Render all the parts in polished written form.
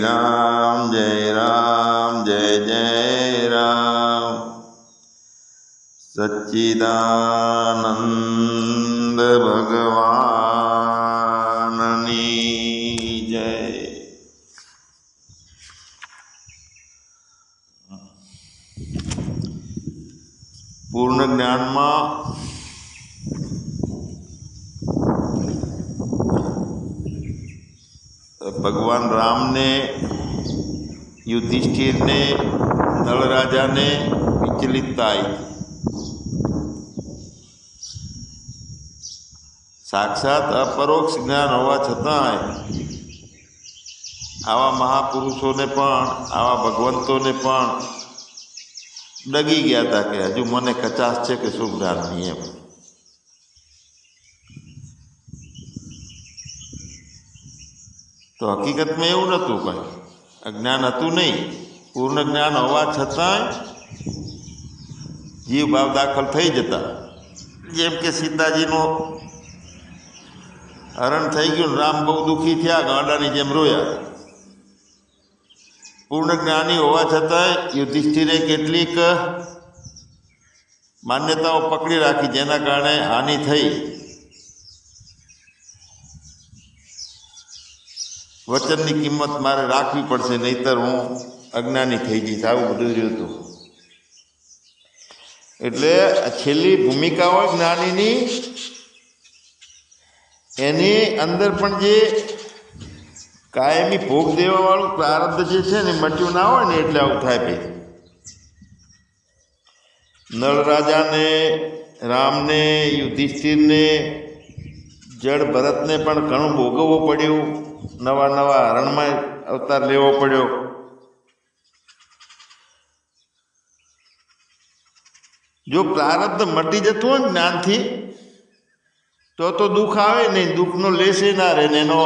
જય રામ જય જય રામ સચ્ચિદાનંદ ભગવાનની જય. પૂર્ણ જ્ઞાનમાં ભગવાન રામને, યુધિષ્ઠિરને, નળ રાજાને વિચલિતતા આવી. સાક્ષાત અપરોક્ષ જ્ઞાન હોવા છતાંય આવા મહાપુરુષોને પણ, આવા ભગવંતોને પણ ડગી ગયા હતા કે હજુ મને કચાશ છે કે શું જ્ઞાનની એમ. તો હકીકતમાં એવું નહોતું, કંઈ અજ્ઞાન હતું નહીં. પૂર્ણ જ્ઞાન હોવા છતાંય જીવ ભાવ દાખલ થઈ જતા. જેમ કે સીતાજીનો હરણ થઈ ગયું, રામ બહુ દુઃખી થયા, ગાંડાની જેમ રોયા. પૂર્ણ જ્ઞાની હોવા છતાંય યુધિષ્ઠિરે કેટલીક માન્યતાઓ પકડી રાખી, જેના કારણે હાનિ થઈ. વચનની કિંમત મારે રાખવી પડશે, નહીતર હું અજ્ઞાની થઈ જઈશ. આવું બધું રહ્યું હતું. એટલે છેલ્લી ભૂમિકા હોય જ્ઞાનીની, એની અંદર પણ જે કાયમી ભોગ દેવાવાળું પ્રારબ્ધ જે છે ને મટ્યું ના હોય ને, એટલે આવું થાય. ભાઈ નળ રાજાને, રામને, યુધિષ્ઠિરને, જડ ભરતને પણ ઘણું ભોગવવું પડ્યું. નવા નવા રણમાં અવતાર લેવો પડ્યો. જો પ્રારબ્ધ મટી જતું હોય જ્ઞાનથી તો દુઃખ આવે નહીં, દુઃખનો લેશે ના રહે ને એનો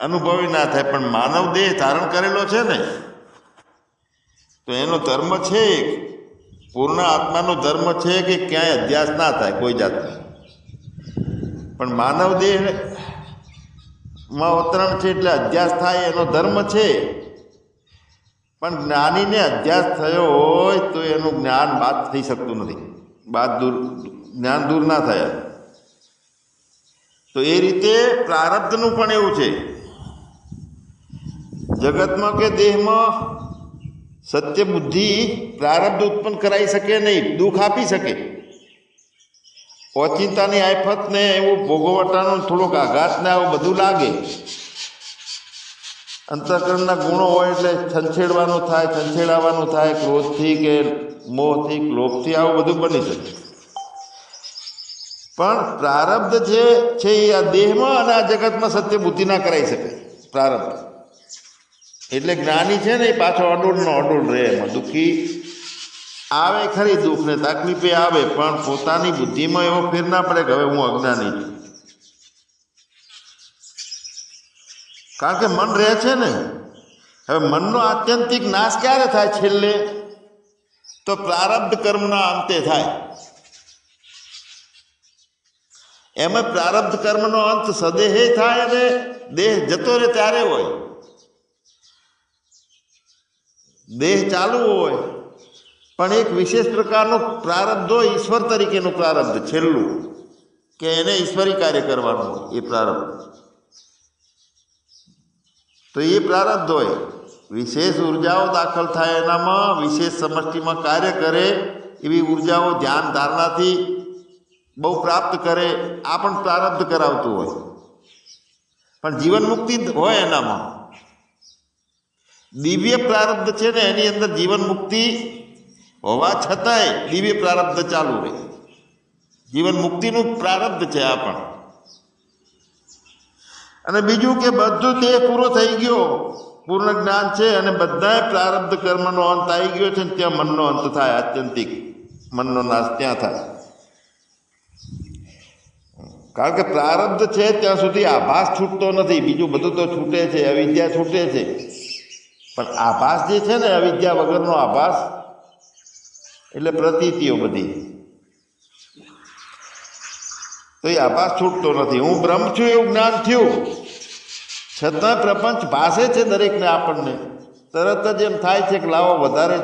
અનુભવી ના થાય. પણ માનવ દેહ ધારણ કરેલો છે ને, તો એનો ધર્મ છે, પૂર્ણ આત્માનો ધર્મ છે કે ક્યાંય અધ્યાસ ના થાય કોઈ જાતનો. પણ માનવ દેહ માં અવતરણ છે એટલે અધ્યાસ થાય, એનો ધર્મ છે. પણ જ્ઞાનીને અધ્યાસ થયો હોય તો એનું જ્ઞાન બાદ થઈ શકતું નથી, જ્ઞાન દૂર ના થયા. તો એ રીતે પ્રારબ્ધનું પણ એવું છે. જગતમાં કે દેહમાં સત્ય બુદ્ધિ પ્રારબ્ધ ઉત્પન્ન કરાવી શકે નહીં, દુઃખ આપી શકે. ઓચિંતાની આફત ને એવું ભોગવટાનું થોડોક આઘાત ને આવું બધું લાગે. અંતઃકરણના ગુણો હોય એટલે છંછેડવાનું થાય, છંછેડાવાનું થાય, ક્રોધથી કે મોહથી, લોભથી, આવું બધું બની શકે. પણ પ્રારબ્ધ જે છે એ આ દેહમાં અને આ જગતમાં સત્ય બુદ્ધિ ના કરાવી શકે. પ્રારબ્ધ એટલે જ્ઞાની છે ને એ પાછો અડોળનો અડોળ રહે. એમાં દુઃખી આવે ખરી, દુઃખને તકલીફે આવે, પણ પોતાની બુદ્ધિમાં એવો ફેર ના પડે કે હવે હું અજ્ઞાની છું. કારણ કે મન રહે છે ને. હવે મનનો આત્યંતિક નાશ ક્યારે થાય? છેલ્લે તો પ્રારબ્ધ કર્મના અંતે થાય. એમાં પ્રારબ્ધ કર્મનો અંત સદેહે થાય અને દેહ જતો રહે ત્યારે હોય. દેહ ચાલુ હોય પણ એક વિશેષ પ્રકારનો પ્રારબ્ધ હોય, ઈશ્વર તરીકેનું પ્રારબ્ધ છેલ્લું, કે એને ઈશ્વરી કાર્ય કરવાનું હોય. એ પ્રારબ્ધ તો એ પ્રારબ્ધ હોય. વિશેષ ઉર્જાઓ દાખલ થાય એનામાં, વિશેષ સમષ્ટિમાં કાર્ય કરે એવી ઉર્જાઓ ધ્યાન ધારણાથી બહુ પ્રાપ્ત કરે. આ પણ પ્રારબ્ધ કરાવતું હોય. પણ જીવન મુક્તિ હોય એનામાં. દિવ્ય પ્રારબ્ધ છે ને, એની અંદર જીવન મુક્તિ હોવા છતાંય દિવ્ય પ્રારબ્ધ ચાલુ રહે. જીવન મુક્તિનું પ્રારબ્ધ છે આ પણ. અને બીજું કે બધું દેહ પૂરો થઈ ગયો, પૂર્ણ જ્ઞાન છે અને બધા પ્રારબ્ધ કર્મનો અંત આવી ગયો છે ને ત્યાં મનનો અંત થાય. આત્યંતિક મનનો નાશ ત્યાં થાય. કારણ કે પ્રારબ્ધ છે ત્યાં સુધી આભાસ છૂટતો નથી. બીજું બધું તો છૂટે છે, અવિદ્યા છૂટે છે. પણ આભાસ જે છે ને, અવિદ્યા વગરનો આભાસ, એટલે પ્રતીતિઓ બધી, તો એ આભાસ છૂટતો નથી. હું બ્રહ્મ છું એવું જ્ઞાન થયું છતાં પ્રપંચ ભાસે છે દરેકને. આપણને તરત જ એમ થાય છે કે લાવો વધારે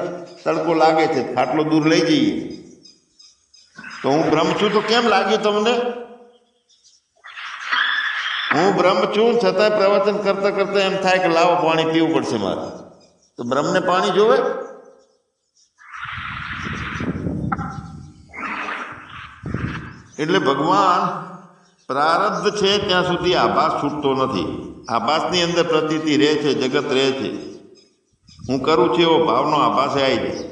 તડકો લાગે છે, ખાટલો દૂર લઈ જઈએ. તો હું બ્રહ્મ છું તો કેમ લાગ્યું તમને? હું બ્રહ્મ છું, છતાં પ્રવચન કરતા કરતા એમ થાય કે લાવો પાણી પીવું પડશે મારે. તો બ્રહ્મને પાણી જોવે? એટલે ભગવાન પ્રારબ્ધ છે ત્યાં સુધી આભાસ છૂટતો નથી. આભાસની અંદર પ્રતીતિ રહે છે, જગત રહે છે. હું કરું છું એવો ભાવનો આભાસ આવી જાય.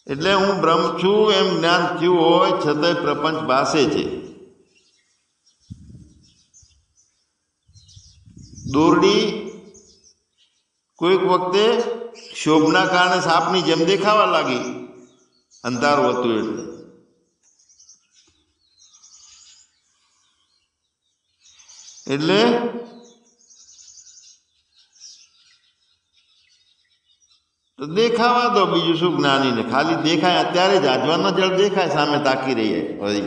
એટલે હું બ્રહ્મ છું એમ જ્ઞાન થયું હોય છતાંય પ્રપંચ ભાસે છે. દોરડી કોઈક વખતે શોભના કારણે સાપની જેમ દેખાવા લાગી, અંધારું હતું એટલે તો દેખાવા દો, બીજું શું જ્ઞાનીને ખાલી દેખાય અત્યારે જ આજવાના જળ દેખાય સામે તાકી રહી હોય,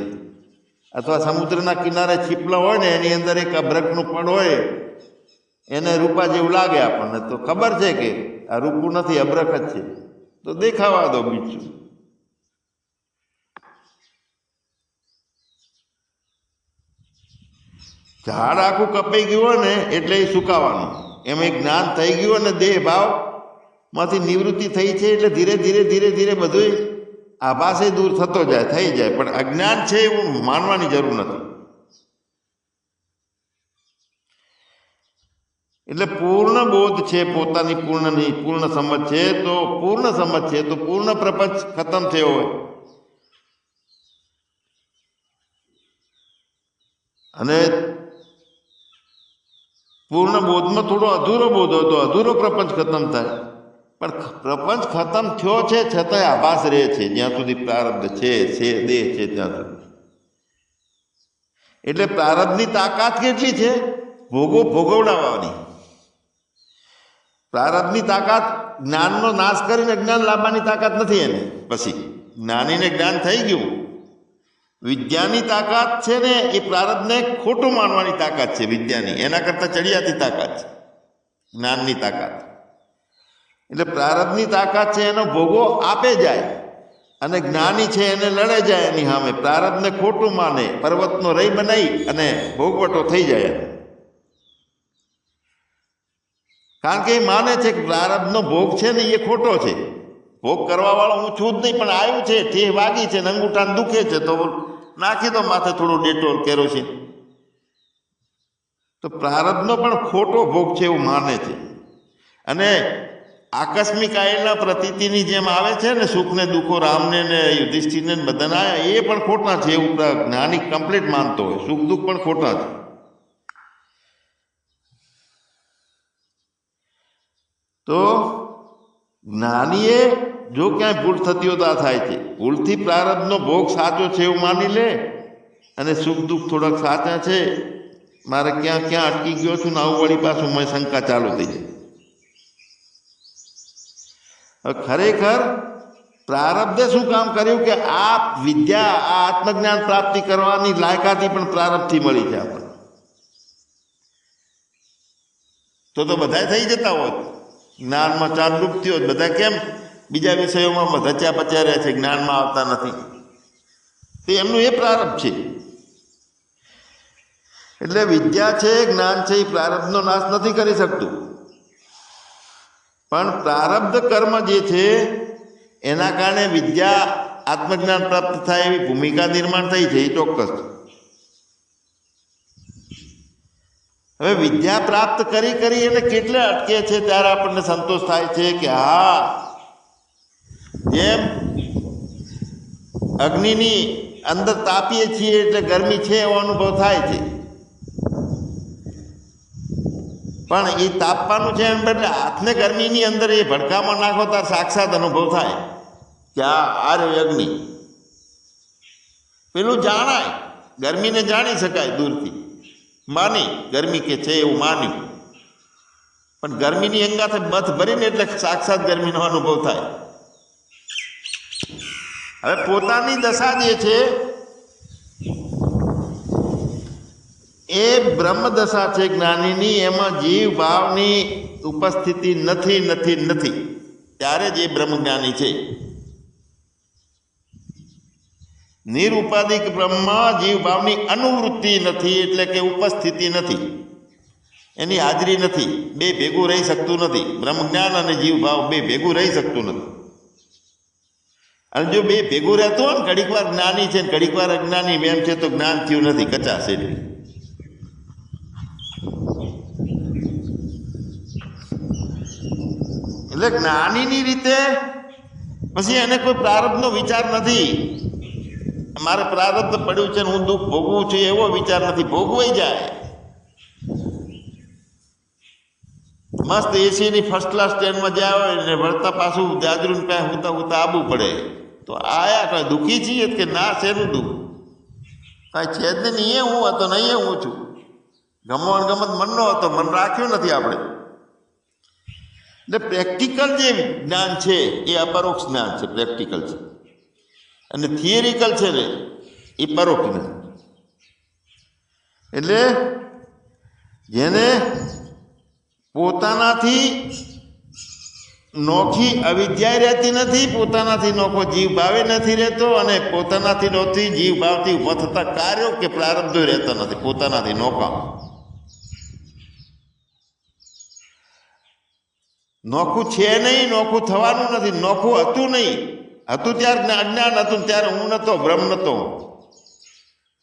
અથવા સમુદ્રના કિનારે છીપલા હોય ને એની અંદર એક અબ્રકનું પડ હોય, એને રૂપા જેવું લાગે આપણને, તો ખબર છે કે આ રૂપું નથી, અબ્રક જ છે, તો દેખાવા દો બીજું. ઝાડ આખું કપાઈ ગયું હોય ને એટલે એ સુકાવાનું, એમ એક જ્ઞાન થઈ ગયું અને દેહ ભાવ માંથી નિવૃત્તિ થઈ છે એટલે ધીરે ધીરે ધીરે ધીરે બધું આભાસે દૂર થતો જાય, થઈ જાય. પણ અજ્ઞાન છે એવું માનવાની જરૂર નથી. એટલે પૂર્ણ બોધ છે, પોતાની પૂર્ણ સમજ છે, તો પૂર્ણ સમજ છે તો પૂર્ણ પ્રપંચ ખતમ થયો હોય. અને પૂર્ણ બોધમાં થોડો અધૂરો બોધ હોય તો અધૂરો પ્રપંચ ખતમ થાય. પણ પ્રપંચ ખતમ થયો છે છતાંય આભાસ રહે છે જ્યાં સુધી પ્રારબ્ધ છે દેહ છે ત્યાં સુધી. એટલે પ્રારબ્ધની તાકાત કેટલી છે? ભોગવડાવવાની. પ્રારબ્ધની તાકાત જ્ઞાનનો નાશ કરીને જ્ઞાન લાવવાની તાકાત નથી એને. પછી જ્ઞાનીને જ્ઞાન થઈ ગયું. વિદ્યાની તાકાત છે ને એ પ્રારબ્ધને ખોટું માનવાની તાકાત છે વિદ્યાની, એના કરતાં ચડિયાતી તાકાત છે જ્ઞાનની તાકાત. એટલે પ્રારબ્ધની તાકાત છે એનો ભોગો આપે જાય, અને જ્ઞાની છે એને લડે જાય એની સામે, પ્રારબ્ધને ખોટું માને, પર્વતનો રહી બનાવી અને ભોગવટો થઈ જાય. કારણ કે એ માને છે કે પ્રારબ્ધનો ભોગ છે ને એ ખોટો છે. ભોગ કરવા વાળો હું છું જ નહીં, પણ આવ્યું છે, ઠેહ વાગી છે, અંગૂઠાને દુખે છે તો નાખી દો માથે થોડું ડેટોલ, કેરોસીન. તો પ્રારબ્ધનો પણ ખોટો ભોગ છે એવું માને છે. અને આકસ્મિક આયેલા પ્રતીતિની જેમ આવે છે ને સુખ ને દુઃખો, રામને ને યુધિષ્ઠિરને બધાને આવ્યા, એ પણ ખોટા છે એવું જ્ઞાની કમ્પ્લીટ માનતો હોય. સુખ દુઃખ પણ ખોટા છે. તો જ્ઞાનીએ જો ક્યાંય ભૂલ થતી હોય તો આ થાય છે. ભૂલથી પ્રારબ્ધનો ભોગ સાચો છે એવું માની લે, અને સુખ દુઃખ થોડાક સાચા છે, મારે ક્યાં ક્યાં અટકી ગયો છું ને આવું વળી પાછું મેં શંકા ચાલુ થઈ જાય. ખરેખર પ્રારબ્ધે શું કામ કર્યું કે આ વિદ્યા, આ આત્મજ્ઞાન પ્રાપ્તિ કરવાની લાયકાતી પણ પ્રારબ્ધથી મળી છે આપણને. તો બધા થઈ જતા હોત, જ્ઞાનમાં ચાંદરૂપ થયો હોત, બધા કેમ બીજા વિષયોમાં ધચ્યા પચ્યા રહે છે, જ્ઞાનમાં આવતા નથી? તે એમનું એ પ્રારબ્ધ છે. એટલે વિદ્યા છે, જ્ઞાન છે, એ પ્રારબ્ધનો નાશ નથી કરી શકતું. પણ પ્રારબ્ધ કર્મ જે છે એના કારણે વિદ્યા આત્મજ્ઞાન પ્રાપ્ત થાય એવી ભૂમિકા નિર્માણ થઈ છે, એ ચોક્કસ. હવે વિદ્યા પ્રાપ્ત કરી કરી અને કેટલે અટકે છે ત્યારે આપણને સંતોષ થાય છે કે હા, જેમ અગ્નિની અંદર તાપીએ છીએ એટલે ગરમી છે એવો અનુભવ થાય છે, પણ એ તાપવાનું છે એમ બદલે હાથને ગરમીની અંદર એ ભડકામાં નાખો ત્યારે સાક્ષાત અનુભવ થાય કે આ રહ્યો અગ્નિ. પેલું જાણાય, ગરમીને જાણી શકાય દૂરથી, માની ગરમી કે છે એવું માન્યું, પણ ગરમીની અંગાથે બથ ભરીને એટલે સાક્ષાત ગરમીનો અનુભવ થાય. હવે પોતાની દશા જે છે એ બ્રહ્મદશા છે જ્ઞાનીની, એમાં જીવ ભાવની ઉપસ્થિતિ નથી નથી નથી, ત્યારે જ એ બ્રહ્મજ્ઞાની છે. નિરુપાધિક બ્રહ્મમાં જીવ ભાવની અનુવૃત્તિ નથી, એટલે કે ઉપસ્થિતિ નથી, એની હાજરી નથી. બે ભેગું રહી શકતું નથી. બ્રહ્મજ્ઞાન અને જીવ ભાવ બે ભેગું રહી શકતું નથી. અને જો બે ભેગું રહેતું હોય ને, ઘડીક વાર જ્ઞાની છે ને ઘડીક વાર અજ્ઞાની એમ છે, તો જ્ઞાન થયું નથી, કચાશ એટલી. એટલે જ્ઞાનીની રીતે પછી એને કોઈ પ્રારબ્ધનો વિચાર નથી. મારે પ્રારબ્ધ પડ્યું છે ને હું દુઃખ ભોગવું છું એવો વિચાર નથી. ભોગવાઈ જાય. મસ્ત એસીની ફર્સ્ટ ક્લાસ ટ્રેનમાં જ્યાં હોય ને વળતા પાછું જાજરૂન પાસે હુતા હુતા આવવું પડે, તો આયા કઈ દુઃખી છીએ કે ના? શેનું દુઃખ? કાંઈ છે જ નહીં. હું હતો ને અહીંયા હું છું. ગમવાણ ગમત મનનો હતો, મન રાખ્યું નથી આપણે. એટલે પ્રેક્ટિકલ જે જ્ઞાન છે એ અપરોક્ષ જ્ઞાન છે, પ્રેક્ટિકલ છે. અને થિયરિકલ છે ને એ પરોક્ષ જ્ઞાન. એટલે જેને પોતાનાથી નોખી અવિદ્યા રહેતી નથી, પોતાનાથી નોખો જીવ ભાવે નથી રહેતો, અને પોતાનાથી નોખી જીવ ભાવથી ઉભા થતા કાર્યો કે પ્રારબ્ધો રહેતા નથી પોતાનાથી નોખા. નોખું છે નહીં, નોખું થવાનું નથી. નોખું હતું નહીં. હતું ત્યારે અજ્ઞાન હતું, ત્યારે હું નહોતો, બ્રહ્મ નહોતો,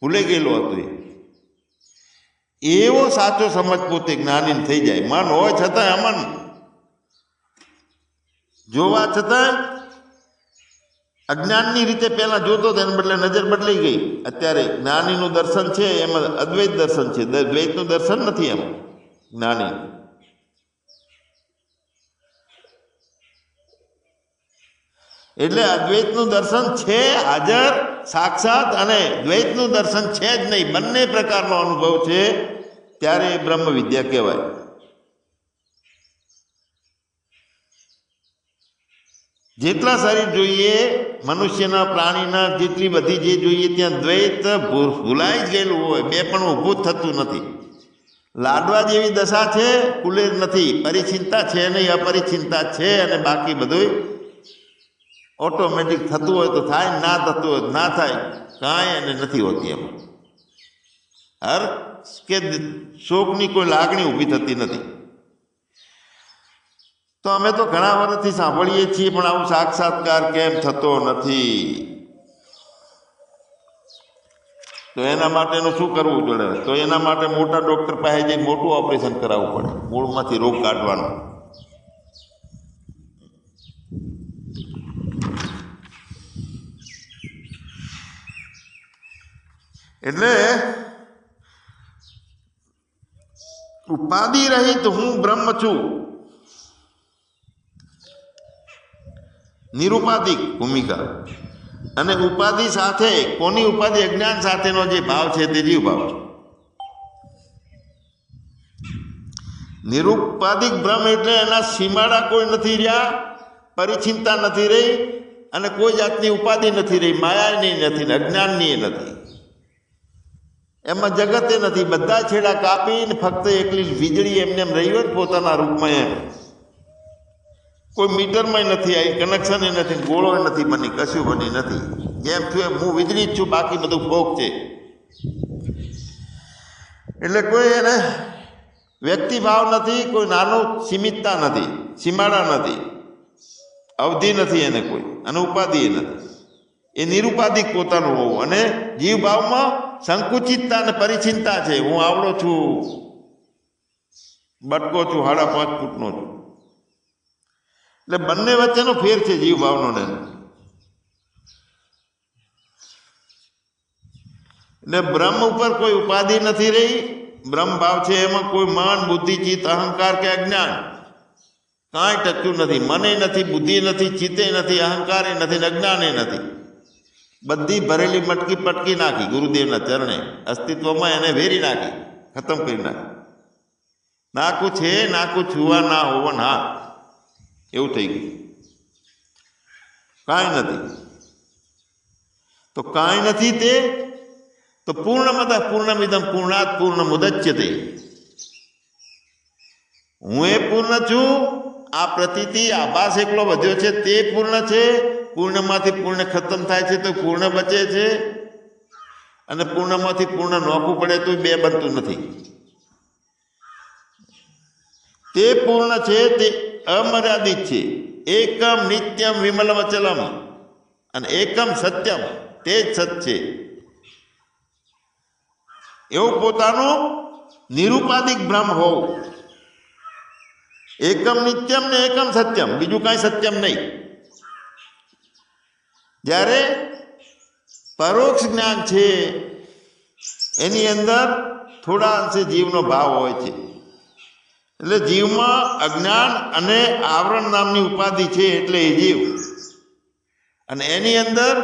ભૂલાઈ ગયેલો હતું. એવો સાચો સમજ પોતે જ્ઞાની થઈ જાય. મન હોય છતાં અમન જોવા છતાં અજ્ઞાનની રીતે પહેલા જોતો હતો, એને બદલે નજર બદલાઈ ગઈ. અત્યારે જ્ઞાનીનું દર્શન છે એમાં અદ્વૈત દર્શન છે, દ્વૈતનું દર્શન નથી એમ જ્ઞાની. એટલે અદ્વૈતનું દર્શન છે હાજર સાક્ષાત, અને દ્વૈતનું દર્શન છે જ નહીં. બંને પ્રકારનો અનુભવ છે, ત્યારે એ બ્રહ્મ વિદ્યા કહેવાય. જેટલા શરીર જોઈએ મનુષ્યના, પ્રાણીના, જેટલી બધી જે જોઈએ ત્યાં દ્વૈત ભૂલાઈ જ ગયેલું હોય, બે પણ ઊભું જ થતું નથી. લાડવા જેવી દશા છે, કુલેર નથી. પરિચિંતા છે નહીં, અપરિચિંતા છે. અને બાકી બધું ઓટોમેટિક થતું હોય તો થાય, ના થતું હોય ના થાય, કાંઈ એને નથી હોતી. એમ હર્ષ કે શોકની કોઈ લાગણી ઊભી થતી નથી. તો અમે તો ઘણા વર્ષથી સાંભળીએ છીએ, પણ આવું સાક્ષાત્કાર કેમ થતો નથી? તો એના માટેનું શું કરવું પડે? તો એના માટે મોટા ડૉક્ટર પાસે જઈ મોટું ઓપરેશન કરાવવું પડે, મૂળમાંથી રોગ કાઢવાનો. એટલે ઉપાધિ રહિત હું બ્રહ્મ છું, નિરુપાધિક ભૂમિકા. અને ઉપાધિ સાથે, કોની ઉપાધિ? અજ્ઞાન સાથેનો જે ભાવ છે તે જીવ ભાવ છે. નિરુપાધિક બ્રહ્મ એટલે એના સીમાડા કોઈ નથી રહ્યા, પરિચિંતા નથી રહી, અને કોઈ જાતની ઉપાધિ નથી રહી, માયાની નથી, અજ્ઞાનની નથી. એમાં જગતે નથી. બધા છેડા કાપીને ફક્ત એકલી વીજળી એમને એમ રહી હોય પોતાના રૂપમાં. એમ કોઈ મીટરમાં નથી આવી, કનેક્શન નથી, ગોળો નથી બની, કશું બની નથી. જેમ થયું હું વીજળી જ છું, બાકી બધું ફોક છે. એટલે કોઈ એને વ્યક્તિભાવ નથી, કોઈ નાનો સીમિતતા નથી, સીમાડા નથી, અવધિ નથી એને કોઈ, અને ઉપાધિ નથી. એ નિરુપાધિક પોતાનું હોવું. અને જીવભાવમાં સંકુચિતતા અને પરિચિંતા છે. હું આવડો છું, બટકો છું, 5.5 ફૂટનો છું. એટલે બંને વચ્ચેનો ફેર છે જીવભાવનો ને. એટલે બ્રહ્મ ઉપર કોઈ ઉપાધિ નથી રહી. બ્રહ્મ ભાવ છે, એમાં કોઈ મન, બુદ્ધિ, ચિત્ત, અહંકાર કે અજ્ઞાન કાંઈ ટક્યું નથી. મને નથી, બુદ્ધિ નથી, ચિત્તે નથી, અહંકારે નથી, અજ્ઞાને નથી. બધી ભરેલી મટકી પટકી નાખી ગુરુદેવના ચરણે. અસ્તિત્વમાં એને વેરી નાખી, ખતમ કરી નાખી. નાકું છે, નાકું છુવા ના હોવા ના, એવું થઈ ગયું. કાંઈ નથી. તો કાંઈ નથી તે તો પૂર્ણમદ પૂર્ણમિદમ પૂર્ણાત પૂર્ણમુદચ્યતે, હું એ પૂર્ણ છું. આ પ્રતીતિ આભાસ એકલો વધ્યો છે તે પૂર્ણ છે. પૂર્ણમાંથી પૂર્ણ ખતમ થાય છે તો પૂર્ણ બચે છે, અને પૂર્ણમાંથી પૂર્ણ નોખવું પડે તો બે બનતું નથી. તે પૂર્ણ છે તે અમર્યાદિત છે. એકમ નિત્યમ વિમલમ અચલમ, અને એકમ સત્યમ, તે જ સત છે. એવું પોતાનું નિરુપાધિક બ્રહ્મ હોવું. એકમ નિત્યમ ને એકમ સત્યમ, બીજું કાંઈ સત્યમ નહીં. જ્યારે પરોક્ષ જ્ઞાન છે એની અંદર થોડા અંશે જીવનો ભાવ હોય છે. એટલે જીવમાં અજ્ઞાન અને આવરણ નામની ઉપાધિ છે, એટલે એ જીવ. અને એની અંદર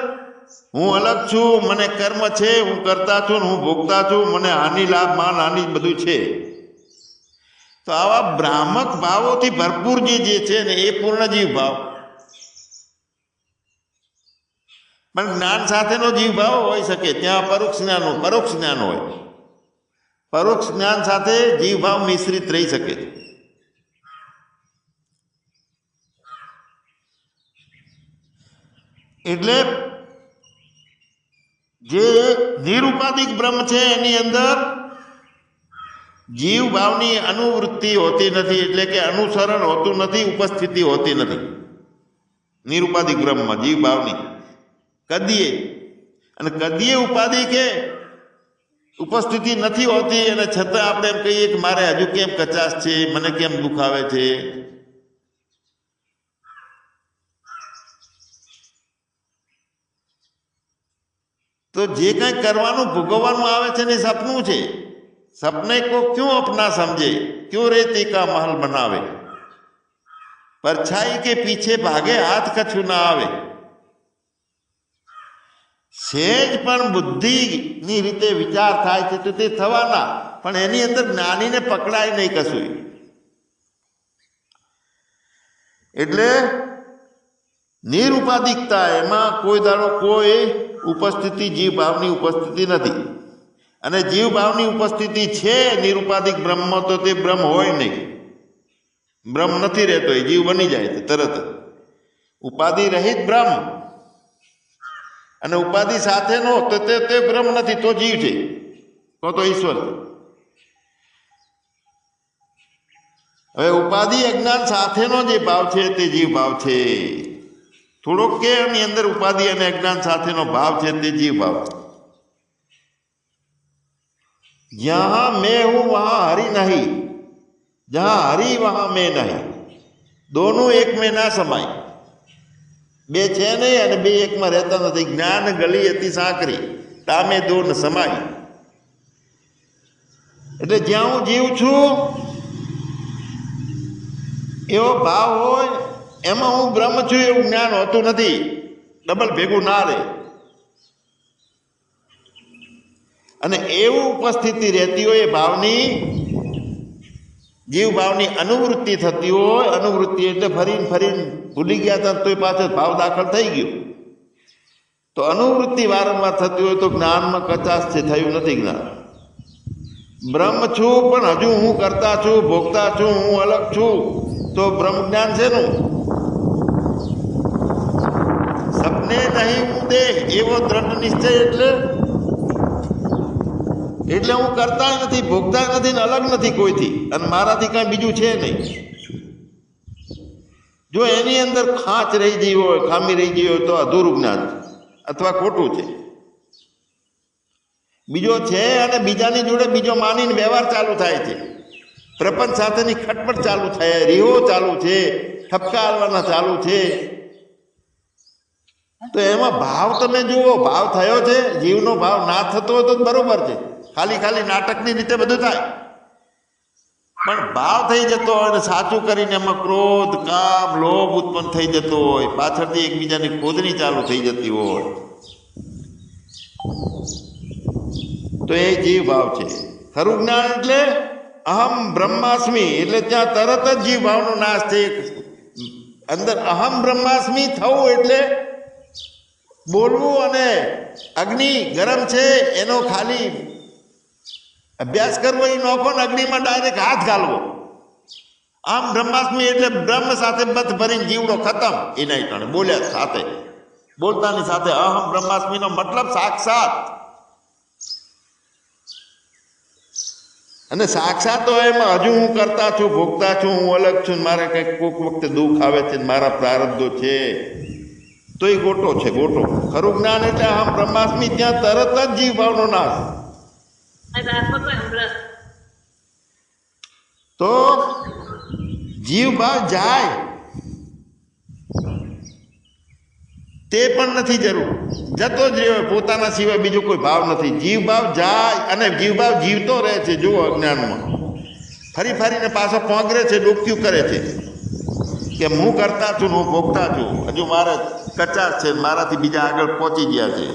હું અલગ છું, મને કર્મ છે, હું કરતા છું, હું ભોગતા છું, મને હાનિ લાભ માન હાનિ બધું છે. તો આવા ભ્રામક ભાવોથી ભરપૂર જે છે ને એ પૂર્ણ જીવ ભાવ. પણ જ્ઞાન સાથેનો જીવ ભાવ હોઈ શકે, ત્યાં પરોક્ષ જ્ઞાન હોય. પરોક્ષ જ્ઞાન સાથે જીવ ભાવ મિશ્રિત રહી શકે છે. એટલે જે નિરુપાધિક બ્રહ્મ છે એની અંદર જીવ ભાવની અનુવૃત્તિ હોતી નથી, એટલે કે અનુસરણ હોતું નથી, ઉપસ્થિતિ હોતી નથી. નિરુપાધિક બ્રહ્મમાં જીવ ભાવની કદીએ, અને કદીએ ઉપાધિ કે ઉપસ્થિતિ નથી હોતી, અને છતાં આપણે એમ કહીએ કે મારે હજુ કેમ કચાશ છે, મને કેમ દુઃખ આવે છે. તો જે કંઈ કરવાનું ભોગવવાનું આવે છે ને સપનું છે. सपने को क्यों अपना समझे, क्यों रेती का महल बनावे, परछाई के पीछे भागे हाथ कछु ना आवे. सेज पण बुद्धि ની રીતે વિચાર થાય છે તો તે થવાના, પણ એની અંદર જ્ઞાનીને પકડાય નહીં કશું. એટલે નિરુપાધિકતા, એમાં કોઈ દાડો કોઈ ઉપસ્થિતિ જીવ ભાવની ઉપસ્થિતિ નથી. અને જીવ ભાવની ઉપસ્થિતિ છે નિરુપાધિક બ્રહ્મ, તો તે બ્રહ્મ હોય નહીં. બ્રહ્મ નથી રહેતો, એ જીવ બની જાય છે તરત. ઉપાધિ રહિત બ્રહ્મ અને ઉપાધિ સાથેનો તો તે બ્રહ્મ નથી, તો જીવ છે, તો ઈશ્વર છે. હવે ઉપાધિ અજ્ઞાન સાથેનો જે ભાવ છે તે જીવ ભાવ છે. થોડોક કે એની અંદર ઉપાધિ અને અજ્ઞાન સાથેનો ભાવ છે તે જીવ ભાવ છે. जहां मैं हूं वहां हरि नहीं, जहां हरि वहां मैं नहीं. दोनों एक में ना समाय. બે છે નહીં અને બે એકમાં રહેતા નથી. જ્ઞાન ગલી હતી સાંકરી, તામે દો ન સમાય. એટલે જ્યાં હું જીવ છું એવો ભાવ હોય, એમાં હું બ્રહ્મ છું એવું જ્ઞાન હોતું નથી. ડબલ ભેગું ના રહે. અને એવું ઉપસ્થિતિ રહેતી હોય, એ ભાવની જીવ ભાવની અનુવૃત્તિ થતી હોય. અનુવૃત્તિ એટલે ફરીને ભૂલી ગયા હતા તો પાછળ ભાવ દાખલ થઈ ગયો. તો અનુવૃત્તિ વારંવાર થતી હોય તો જ્ઞાનમાં કચાશ છે, થયું નથી જ્ઞાન. બ્રહ્મ છું પણ હજુ હું કરતા છું, ભોગતા છું, હું અલગ છું, તો બ્રહ્મ જ્ઞાન છે નું. સપને નહીં હું દેહ, એવો દ્રઢ નિશ્ચય એટલે હું કરતા નથી, ભોગતા નથી, ને અલગ નથી કોઈથી, અને મારાથી કાંઈ બીજું છે નહીં. જો એની અંદર ખાંચ રહી ગઈ હોય, ખામી રહી ગઈ હોય તો અધૂરું જ્ઞાન અથવા ખોટું છે. બીજો છે અને બીજાની જોડે બીજો માનીને વ્યવહાર ચાલુ થાય છે. પ્રપંચ સાથેની ખટપટ ચાલુ થાય, રીહો ચાલુ છે, ઠપકા હાલવાના ચાલુ છે. તો એમાં ભાવ તમે જુઓ, ભાવ થયો છે. જીવનો ભાવ ના થતો હોય તો બરોબર છે, ખાલી નાટકની રીતે બધું થાય. પણ ભાવ થઈ જતો હોય ને સાચું કરીને એમાં ક્રોધ, કામ, લોભ ઉત્પન્ન થઈ જતો હોય, પાછળથી એકબીજાની ખોદણી ચાલુ થઈ જતી હોય, તો એ જીવ ભાવ છે. ખરું જ્ઞાન એટલે અહમ બ્રહ્માસ્મિ, એટલે ત્યાં તરત જ જીવ ભાવનો નાશ થઈ. અંદર અહમ બ્રહ્માસ્મિ થવું એટલે બોલવું અને અગ્નિ ગરમ છે એનો ખાલી અભ્યાસ કરવો એ નોખો ને અગ્નિમાં ડાયરેક્ટ હાથ ઘાલવો. આમ બ્રહ્માસ્મિ એટલે બ્રહ્મ સાથે બધ ભરીને જીવડો ખતમ. એના ટાણે બોલ્યા સાથે, બોલતાની સાથે અહમ બ્રહ્માસ્મિનો મતલબ સાક્ષાત. અને સાક્ષાત તો એમાં હજુ હું કરતા છું, ભોગતા છું, હું અલગ છું, મારે કંઈક કોઈક વખતે દુઃખ આવે છે, મારા પ્રારબ્ધો છે, તો એ ગોટો છે, ગોટો. ખરું જ્ઞાન એટલે અહમ બ્રહ્માસ્મિ, ત્યાં તરત જ જીવ ભાવનો નાશ. તો જીવ ભાવ જાય તે પણ નથી જરૂર, જતો જ રહ્યો, પોતાના સિવાય બીજો કોઈ ભાવ નથી. જીવ ભાવ જાય અને જીવ ભાવ જીવતો રહે છે. જુઓ અજ્ઞાનમાં ફરી ફરીને પાછો પોંગરે છે, ડોક્યું કરે છે કે હું કરતા છું, હું ભોગતા છું, હજુ મારે કચાશ છે, મારાથી બીજા આગળ પહોંચી ગયા છે.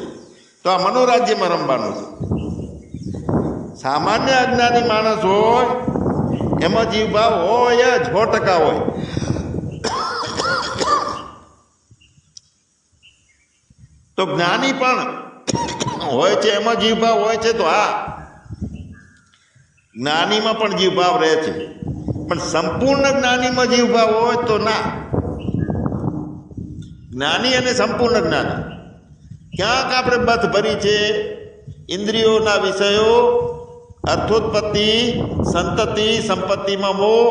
તો આ મનોરાજ્યમાં રમવાનું છે. સામાન્ય અજ્ઞાની માણસ હોય એમાં જીવ ભાવ હોય જ 100% હોય. તો જ્ઞાની પણ હોય છે, એમાં જીવભાવ હોય છે. તો હા, જ્ઞાનીમાં પણ જીવભાવ રહે છે, પણ સંપૂર્ણ જ્ઞાનીમાં જીવભાવ હોય તો ના. જ્ઞાની અને સંપૂર્ણ જ્ઞાની ક્યાંક આપણે બથ ભરી છે, ઇન્દ્રિયોના વિષયો, અર્થોત્પત્તિ, સંતતિ, સંપત્તિમાં મોહ,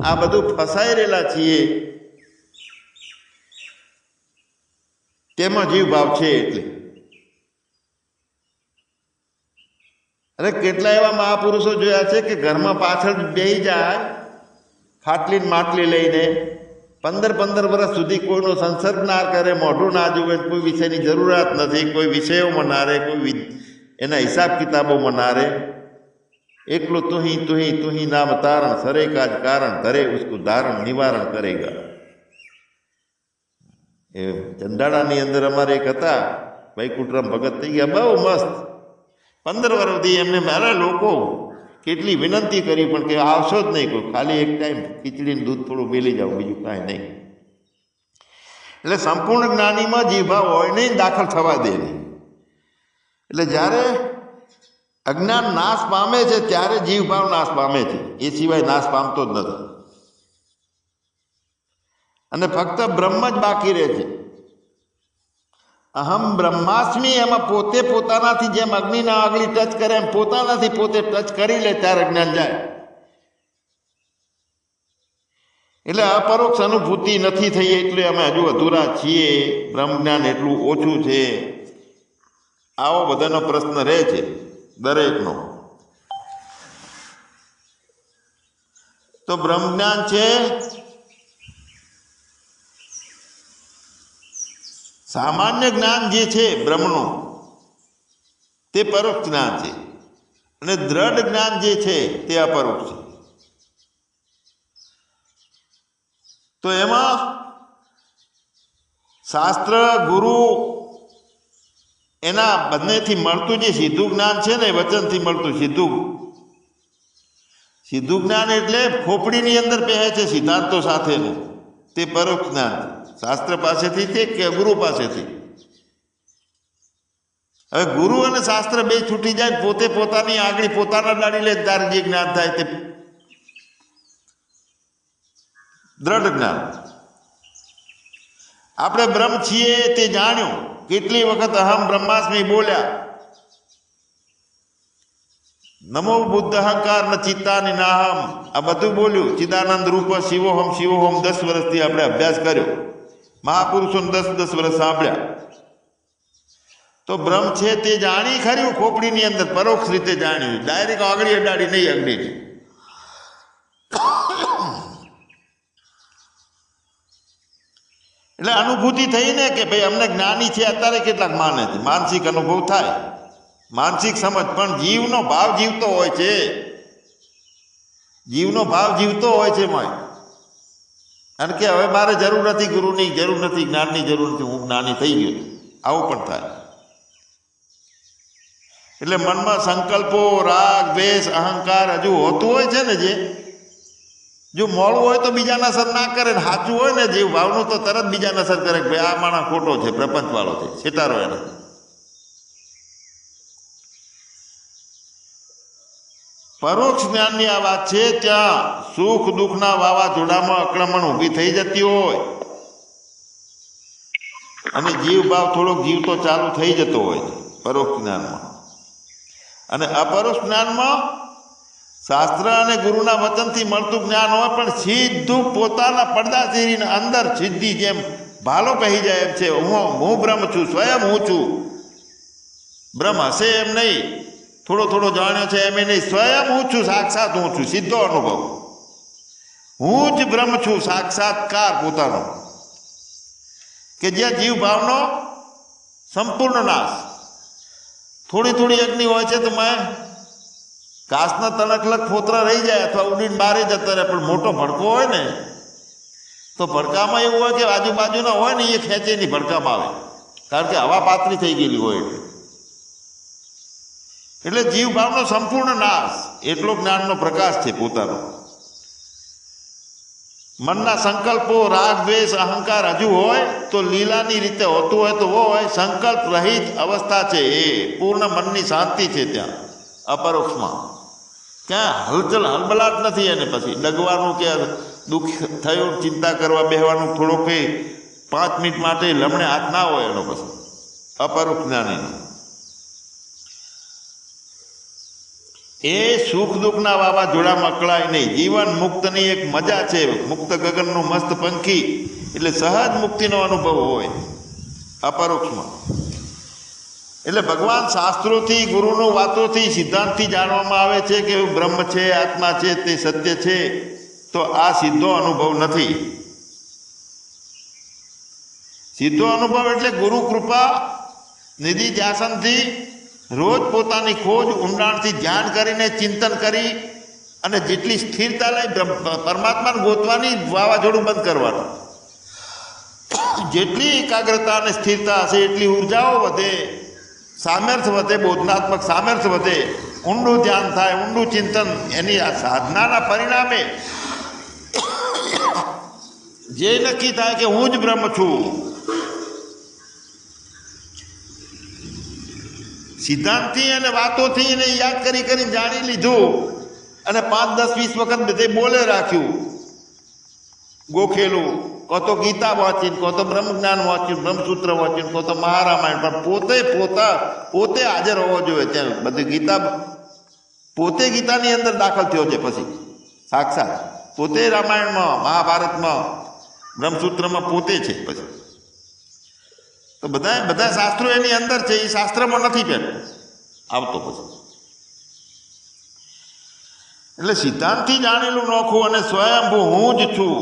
આ બધું ફસાઈ રહેલા છીએ. તેમાં જીવભાવ છે. એટલે અરે કેટલા એવા મહાપુરુષો જોયા છે કે ઘરમાં પાછળ બેસી જાય ખાટલી માટલી લઈને, 15 વર્ષ સુધી કોઈનો સંસર્ગ ના કરે, મોઢું ના જુએ, કોઈ વિષયની જરૂરિયાત નથી, કોઈ વિષયોમાં ના રહે, કોઈ એના હિસાબ કિતાબોમાં ના રહે. એકલો તુહી તુહી તુહી નામ તારણ, સરે કાજ કારણ, ધરે ઉસકો ધારણ નિવારણ કરેગા. એ ચંડાળાની અંદર અમારે એક હતા વૈકુંઠરામ ભગત, થઈ ગયા બહુ મસ્ત. 15 વર્ષથી એમને મારા લોકો કેટલી વિનંતી કરી પણ કે આવશો જ નહીં, કોઈ ખાલી એક ટાઈમ ખીચડીને દૂધ થોડું મેલી જાઓ, બીજું કાંઈ નહીં. એટલે સંપૂર્ણ જ્ઞાનીમાં જીવભાવ હોય નહીં, દાખલ થવા દે નહીં. એટલે જ્યારે અજ્ઞાન નાશ પામે છે ત્યારે જીવભાવ નાશ પામે છે, એ સિવાય નાશ પામતો જ નથી. અને ફક્ત બ્રહ્મ જ બાકી રહે છે. અહમ બ્રહ્માસ્મિ, એમાં પોતે પોતાનાથી જેમ અગ્નિના આગળી ટચ કરે એમ પોતાનાથી પોતે ટચ કરી લે ત્યારે જ્ઞાન જાય. એટલે અપરોક્ષ અનુભૂતિ નથી થઈ, એટલે અમે હજુ અધૂરા છીએ, બ્રહ્મ જ્ઞાન એટલું ઓછું છે. આવો બધાનો પ્રશ્ન રહે છે દરેકનો. તો બ્રહ્મ જ્ઞાન છે, સામાન્ય જ્ઞાન જે છે બ્રહ્મનું, તે પરોક્ષ જ્ઞાન છે, અને દ્રઢ જ્ઞાન જે છે તે અપરોક્ષ છે. તો એમાં શાસ્ત્ર, ગુરુ, એના બંનેથી મળતું જે સીધું જ્ઞાન છે ને, વચનથી મળતું સીધું જ્ઞાન એટલે ખોપડીની અંદર પહેરે છે સિદ્ધાંતો સાથેનું, તે પરોક્ષ જ્ઞાન છે. શાસ્ત્ર પાસેથી છે કે ગુરુ પાસેથી? હવે ગુરુ અને શાસ્ત્ર બે છૂટી જાય, પોતે પોતાની આગળ પોતાના દાડી લે, ત્યારે જે જ્ઞાન થાય તે દ્રઢ જ્ઞાન. આપણે બ્રહ્મ છીએ તે જાણ્યું. કેટલી વખત અહમ બ્રહ્માસ્મિ બોલ્યા, નમો બુદ્ધ અહંકાર ન ચિત્તાની નાહમ, આ બધું બોલ્યું. ચિદાનંદ રૂપ શિવોહમ શિવોહમ 10 વર્ષથી આપણે અભ્યાસ કર્યો, મહાપુરુષોને 10 વર્ષ સાંભળ્યા. તો બ્રહ્મ છે તે જાણી ખર્યું, ખોપડીની અંદર પરોક્ષ રીતે જાણ્યું, ડાયરેક્ટ આગળી અડાડી નહીં અગ્નિ. એટલે અનુભૂતિ થઈ ને કે ભાઈ અમને જ્ઞાની છે. અત્યારે કેટલાક માને છે, માનસિક અનુભવ થાય, માનસિક સમજ, પણ જીવનો ભાવ જીવતો હોય છે. જીવનો ભાવ જીવતો હોય છે એમાં. કારણ કે હવે મારે જરૂર નથી ગુરુની, જરૂર નથી જ્ઞાનની, જરૂર નથી, હું જ્ઞાની થઈ ગયો. આવું પણ થાય. એટલે મનમાં સંકલ્પો, રાગ, દ્વેષ, અહંકાર હજુ હોતું હોય છે ને, જે જો મોડું હોય તો બીજાને અસર ના કરે ને સાચું હોય ને જીવ ભાવનું તો તરત બીજાને અસર કરે કે ભાઈ આ માણસ ખોટો છે, પ્રપંચવાળો છે, છેટારો એને. પરોક્ષ જ્ઞાનની આ વાત છે. ત્યાં સુખ દુઃખના વાવાઝોડામાં અકળામણ ઊભી થઈ જતી હોય અને જીવ ભાવ થોડોક જીવતો ચાલુ થઈ જતો હોય છે પરોક્ષ જ્ઞાનમાં. અને અપરોક્ષ જ્ઞાનમાં શાસ્ત્ર અને ગુરુના વચનથી મળતું જ્ઞાન હોય પણ સીધું પોતાના પડદા ચીરીને અંદર સીધી જેમ ભાલો કહી જાય એમ છે. હું બ્રહ્મ છું, સ્વયં હું છું. બ્રહ્મ હશે એમ નહીં, થોડો થોડો જાણ્યો છે એમ નહીં, સ્વયં હું છું, સાક્ષાત હું છું, સીધો અનુભવ. હું જ બ્રહ્મ છું, સાક્ષાત્કાર પોતાનો, કે જ્યાં જીવ ભાવનો સંપૂર્ણ નાશ. થોડી થોડી અગ્નિ હોય છે તો મેં ઘાસના તણખલક ફોતરા રહી જાય અથવા ઉડીને બહાર જતા રહે, પણ મોટો ભડકો હોય ને તો ભડકામાં એવું હોય કે આજુબાજુના હોય ને એ ખેંચે નહીં, ભડકામાં આવે, કારણ કે હવા પાતળી થઈ ગયેલી હોય. એટલે જીવ ભાવનો સંપૂર્ણ નાશ એટલો જ્ઞાનનો પ્રકાશ છે પોતાનો. મનના સંકલ્પો રાગ દ્વેષ અહંકાર હજુ હોય તો લીલાની રીતે હોતું હોય તો હોય, સંકલ્પ રહિત અવસ્થા છે એ પૂર્ણ મનની શાંતિ છે ત્યાં અપરોક્ષમાં. ક્યાં હલચલ હલબલાટ નથી એને પછી ડગવાનું કે દુઃખ થયું ચિંતા કરવા બેહવાનું થોડો કંઈ 5 મિનિટ માટે લમણે હાથ ના હોય એનો પછી અપરોક્ષ જ્ઞાનીનો. એ સુખ દુઃખના વાવાઝોડામાં અકળાય નહીં. જીવન મુક્તની એક મજા છે, મુક્ત ગગનનું મસ્ત પંખી, એટલે સહજ મુક્તિનો અનુભવ હોય અપરોક્ષમાં. એટલે ભગવાન શાસ્ત્રોથી ગુરુનું વાતોથી સિદ્ધાંતથી જાણવામાં આવે છે કે બ્રહ્મ છે, આત્મા છે, તે સત્ય છે. તો આ સીધો અનુભવ નથી. સીધો અનુભવ એટલે ગુરુ કૃપા નિધિ ધ્યાસનથી રોજ પોતાની ખોજ ઊંડાણથી ધ્યાન કરીને ચિંતન કરી અને જેટલી સ્થિરતા લઈ પરમાત્માને ગોતવાની, વાવાઝોડું બંધ કરવાનું. જેટલી એકાગ્રતા અને સ્થિરતા હશે એટલી ઉર્જાઓ વધે, સામર્થ્ય વધે, બોધનાત્મક સામર્થ્ય વધે, ઊંડું ધ્યાન થાય, ઊંડું ચિંતન. એની આ સાધનાના પરિણામે જે નક્કી થાય કે હું જ બ્રહ્મ છું. સિદ્ધાંતથી અને વાતોથી એને યાદ કરી કરીને જાણી લીધું અને 5, 10, 20 વખત બધે બોલે રાખ્યું, ગોખેલું. કો તો ગીતા વાંચીને, કો તો બ્રહ્મ જ્ઞાન વાંચ્યું, બ્રહ્મસૂત્ર વાંચ્યું, કો તો મહારામાયણ. પણ પોતે હાજર હોવો જોઈએ ત્યાં. બધી ગીતા પોતે ગીતાની અંદર દાખલ થયો છે પછી સાક્ષાત. પોતે રામાયણમાં, મહાભારતમાં, બ્રહ્મસૂત્રમાં પોતે છે પછી. તો બધા શાસ્ત્રો એની અંદર છે, એ શાસ્ત્રમાં નથી પેલું આવતો પછી. એટલે સિદ્ધાંતથી જાણેલું નોખું અને સ્વયંભૂ હું જ છું.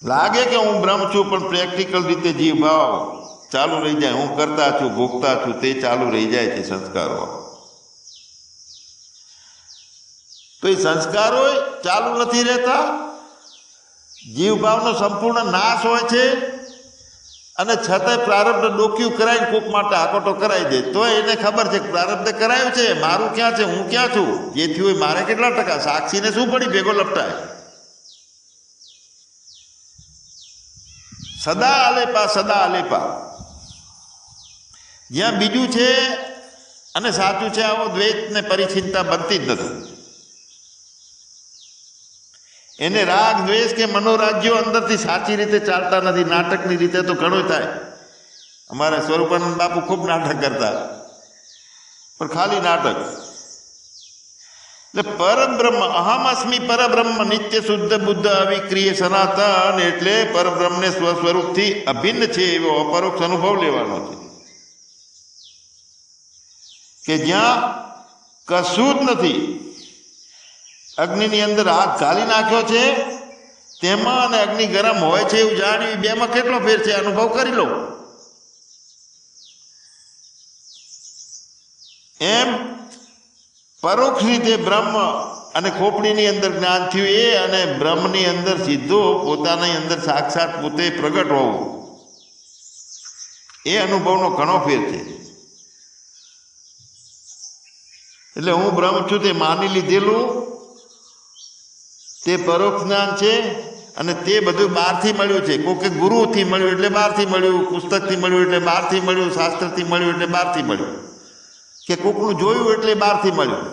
લાગે કે હું બ્રહ્મ છું પણ પ્રેક્ટિકલ રીતે જીવ ભાવ ચાલુ રહી જાય. હું કરતા છું, ભોગતા છું, તે ચાલુ રહી જાય છે સંસ્કારો. તો એ સંસ્કારો ચાલુ નથી રહેતા. જીવ ભાવનો સંપૂર્ણ નાશ હોય છે અને છતાંય પ્રારબ્ધ ડોક્યું કરાવીને કોક માટે આકોટો કરાવી દે. તો એને ખબર છે કે પ્રારબ્ધ કરાયું છે, મારું ક્યાં છે, હું ક્યાં છું, જે થયું હોય મારે કેટલા ટકા, સાક્ષીને શું પડી ભેગો લપટાય. સદા આલેપા, સદા આલેપા. જ્યાં બીજું છે અને સાચું છે આવો દ્વૈત ને પરિચિંતા બનતી જ નથી. એને રાગ દ્વેષ કે મનોરાજ્યો અંદરથી સાચી રીતે ચાલતા નથી. નાટકની રીતે તો ઘણું થાય. અમારા સ્વરૂપાનંદ બાપુ ખૂબ નાટક કરતા, પણ ખાલી નાટક. એટલે પરબ્રહ્મ, અહમ અસ્મિ પરબ્રહ્મ, નિત્ય શુદ્ધ બુદ્ધ અવિક્રિય સનાતન. એટલે પરબ્રહ્મને સ્વસ્વરૂપથી અભિન્ન છે એવો અપરોક્ષ અનુભવ લેવાનો છે, કે જ્યાં કશું જ નથી. અગ્નિની અંદર હાથ ઘાલી નાખ્યો છે તેમાં અને અગ્નિ ગરમ હોય છે એવું જાણ્યું. બેમાં કેટલો ફેર છે અનુભવ કરી લો. એમ પરોક્ષ રીતે બ્રહ્મ અને ખોપડીની અંદર જ્ઞાન થયું એ, અને બ્રહ્મની અંદર સીધો પોતાની અંદર સાક્ષાત પોતે પ્રગટ હોવું, એ અનુભવનો ઘણો ફેર છે. એટલે હું બ્રહ્મ છું તે માની લીધેલું તે પરોક્ષ જ્ઞાન છે અને તે બધું બહારથી મળ્યું છે. કોકે ગુરુથી મળ્યું એટલે બહારથી મળ્યું, પુસ્તકથી મળ્યું એટલે બહારથી મળ્યું, શાસ્ત્રથી મળ્યું એટલે બહારથી મળ્યું, કે કોકનું જોયું એટલે બહારથી મળ્યું.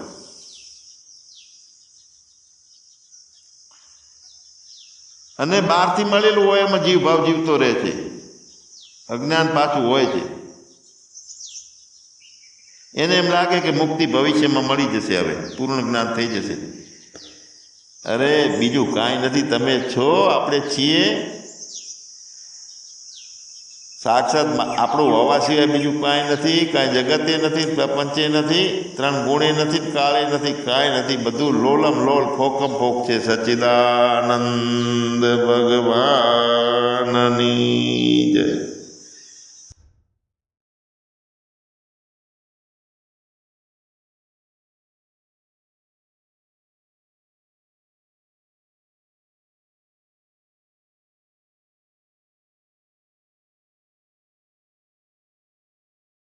અને બહારથી મળેલું હોય એમાં જીવ ભાવ જીવતો રહે છે. અજ્ઞાન પાછું હોય છે. એને એમ લાગે કે મુક્તિ ભવિષ્યમાં મળી જશે, હવે પૂર્ણ જ્ઞાન થઈ જશે. અરે બીજું કાંઈ નથી, તમે છો, આપણે છીએ. સાક્ષાત આપણું હોવા સિવાય બીજું કાંઈ નથી. કાંઈ જગતે નથી, પ્રપંચે નથી, ત્રણ ગુણે નથી, કાળે નથી, કાંઈ નથી. બધું લોલમ લોલ, ફોકમ ફોક છે. સચ્ચિદાનંદ ભગવાનની